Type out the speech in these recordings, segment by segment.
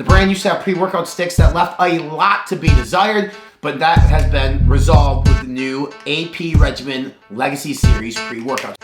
The brand used to have pre-workout sticks that left a lot to be desired, but that has been resolved with the new AP Regimen Legacy Series pre-workout.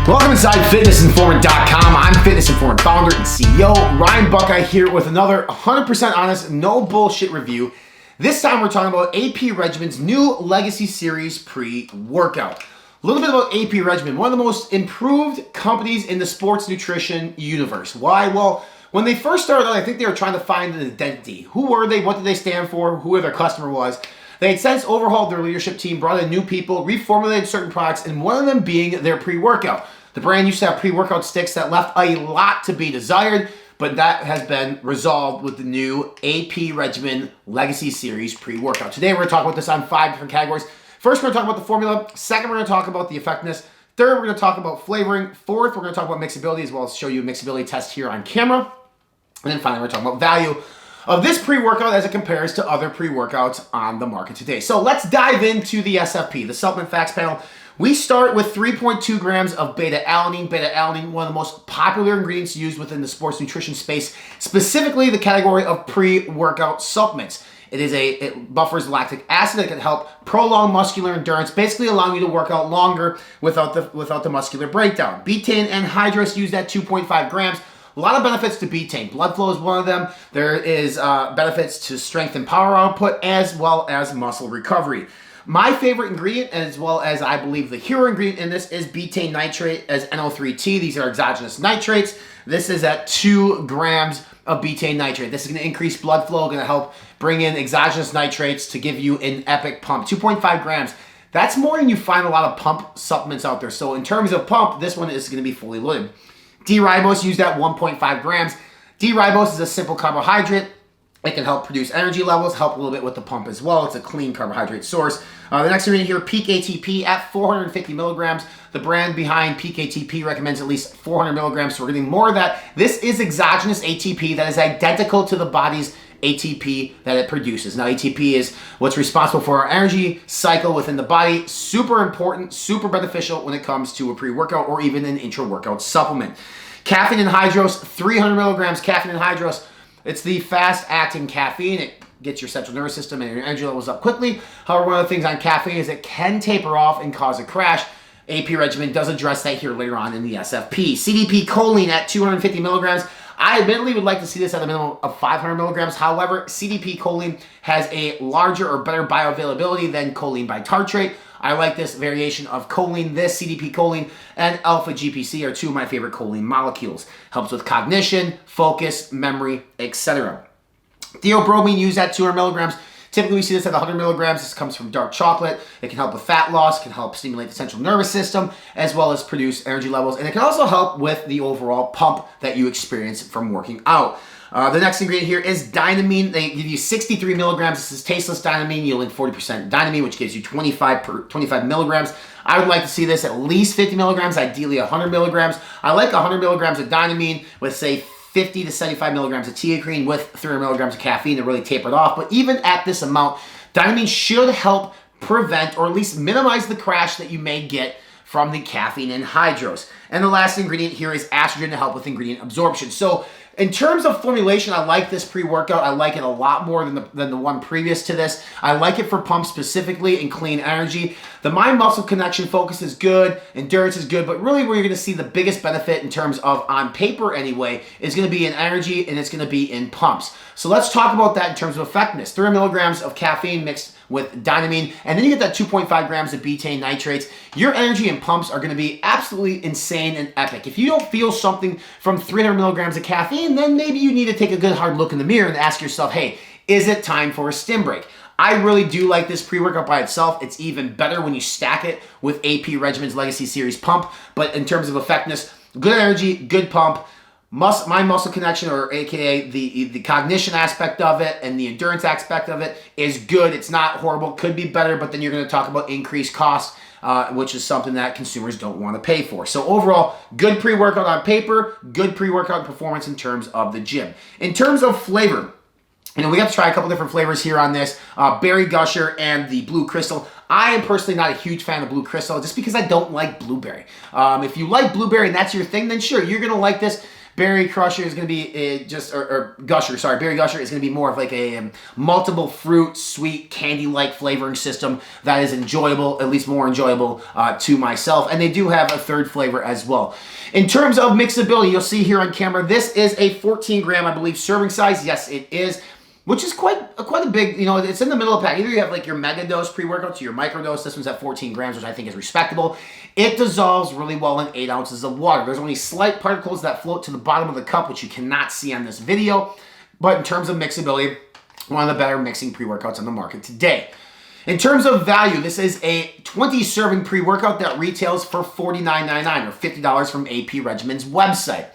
Welcome inside FitnessInformant.com. I'm Fitness Informant founder and CEO Ryan Buckeye here with another 100% honest, no bullshit review. This time we're talking about AP Regimen's new Legacy Series pre-workout. A little bit about AP Regimen, one of the most improved companies in the sports nutrition universe. Why? Well, when they first started out, I think they were trying to find an identity. Who were they? What did they stand for? Who their customer was? They had since overhauled their leadership team, brought in new people, reformulated certain products, and one of them being their pre-workout. The brand used to have pre-workout sticks that left a lot to be desired, but that has been resolved with the new AP Regimen Legacy Series pre-workout. Today we're going to talk about this on 5 different categories. First, we're going to talk about the formula. Second, we're going to talk about the effectiveness. Third, we're going to talk about flavoring. Fourth, we're going to talk about mixability, as well as show you a mixability test here on camera. And then finally, we're talking about value of this pre-workout as it compares to other pre-workouts on the market today. So let's dive into the SFP, the supplement facts panel. We start with 3.2 grams of beta-alanine. Beta-alanine, one of the most popular ingredients used within the sports nutrition space, specifically the category of pre-workout supplements. It buffers lactic acid. It can help prolong muscular endurance, basically allowing you to work out longer without the muscular breakdown. Betaine anhydrous used at 2.5 grams. A lot of benefits to betaine. Blood flow is one of them. There is benefits to strength and power output, as well as muscle recovery. My favorite ingredient, as well as I believe the hero ingredient in this, is betaine nitrate as NO3T. These are exogenous nitrates. This is at 2 grams of betaine nitrate. This is going to increase blood flow, going to help bring in exogenous nitrates to give you an epic pump. 2.5 grams. That's more than you find a lot of pump supplements out there. So in terms of pump, this one is going to be fully loaded. D-ribose used at 1.5 grams. D-ribose is a simple carbohydrate. It can help produce energy levels, help a little bit with the pump as well. It's a clean carbohydrate source. The next ingredient here, peak ATP at 450 milligrams. The brand behind peak ATP recommends at least 400 milligrams, so we're getting more of that. This is exogenous ATP that is identical to the body's ATP that it produces. Now, ATP is what's responsible for our energy cycle within the body. Super important, super beneficial when it comes to a pre-workout or even an intra-workout supplement. Caffeine anhydrous, 300 milligrams caffeine anhydrous. It's the fast-acting caffeine. It gets your central nervous system and your energy levels up quickly. However, one of the things on caffeine is it can taper off and cause a crash. AP Regimen does address that here later on in the SFP. CDP choline at 250 milligrams. I admittedly would like to see this at a minimum of 500 milligrams. However, CDP choline has a larger or better bioavailability than choline bitartrate. I like this variation of choline. This CDP choline and alpha GPC are 2 of my favorite choline molecules. Helps with cognition, focus, memory, etc. Theobromine used at 200 milligrams. Typically, we see this at 100 milligrams. This comes from dark chocolate. It can help with fat loss, can help stimulate the central nervous system, as well as produce energy levels. And it can also help with the overall pump that you experience from working out. The next ingredient here is dynamine. They give you 63 milligrams. This is tasteless dynamine, yielding 40% dynamine, which gives you 25 milligrams. I would like to see this at least 50 milligrams, ideally 100 milligrams. I like 100 milligrams of dynamine with, say, 50 to 75 milligrams of teacrine with 300 milligrams of caffeine to really taper it off. But even at this amount, dynamine should help prevent or at least minimize the crash that you may get from the caffeine anhydrous. And the last ingredient here is estrogen to help with ingredient absorption. So in terms of formulation, I like this pre-workout. I like it a lot more than the one previous to this. I like it for pump specifically and clean energy. The mind-muscle connection focus is good, endurance is good, but really where you're going to see the biggest benefit in terms of, on paper anyway, is going to be in energy and it's going to be in pumps. So let's talk about that in terms of effectiveness. 300 milligrams of caffeine mixed with dynamine, and then you get that 2.5 grams of betaine nitrates. Your energy and pumps are going to be absolutely insane and epic. If you don't feel something from 300 milligrams of caffeine, then maybe you need to take a good hard look in the mirror and ask yourself, hey, is it time for a stim break? I really do like this pre-workout by itself. It's even better when you stack it with AP Regimen's Legacy Series pump, but in terms of effectiveness, good energy, good pump, mind muscle connection, or aka the cognition aspect of it and the endurance aspect of it is good. It's not horrible, could be better, but then you're going to talk about increased costs, which is something that consumers don't want to pay for. So overall, good pre-workout on paper, good pre-workout performance in terms of the gym. In terms of flavor, we got to try a couple different flavors here on this, Berry Gusher and the Blue Crystal. I am personally not a huge fan of Blue Crystal just because I don't like blueberry. If you like blueberry and that's your thing, then sure, you're going to like this. Berry Crusher is going to be Berry Gusher is going to be more of like a multiple fruit, sweet, candy-like flavoring system that is enjoyable, at least more enjoyable to myself. And they do have a third flavor as well. In terms of mixability, you'll see here on camera, this is a 14 gram, I believe, serving size. Yes, it is. Which is quite a big, it's in the middle of the pack. Either you have like your mega dose pre-workout to your micro dose. This one's at 14 grams, which I think is respectable. It dissolves really well in 8 ounces of water. There's only slight particles that float to the bottom of the cup, which you cannot see on this video. But in terms of mixability, one of the better mixing pre-workouts on the market today. In terms of value, this is a 20 serving pre-workout that retails for $49.99 or $50 from AP Regimen's website.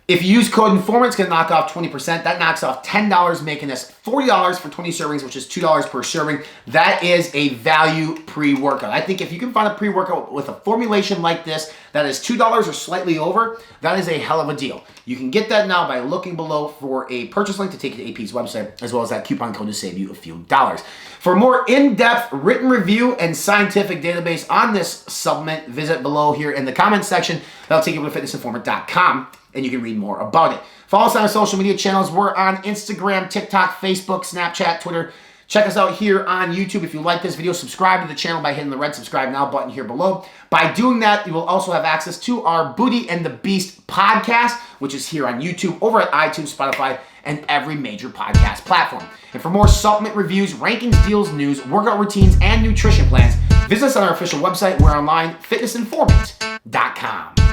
If you use code Informant, it's going to knock off 20%. That knocks off $10, making this $40 for 20 servings, which is $2 per serving. That is a value pre-workout. I think if you can find a pre-workout with a formulation like this that is $2 or slightly over, that is a hell of a deal. You can get that now by looking below for a purchase link to take you to AP's website, as well as that coupon code to save you a few dollars. For more in-depth written review and scientific database on this supplement, visit below here in the comments section. That'll take you to fitnessinformant.com. And you can read more about it. Follow us on our social media channels. We're on Instagram, TikTok, Facebook, Snapchat, Twitter. Check us out here on YouTube. If you like this video, subscribe to the channel by hitting the red subscribe now button here below. By doing that, you will also have access to our Booty and the Beast podcast, which is here on YouTube, over at iTunes, Spotify, and every major podcast platform. And for more supplement reviews, rankings, deals, news, workout routines, and nutrition plans, visit us on our official website. We're online, fitnessinformant.com.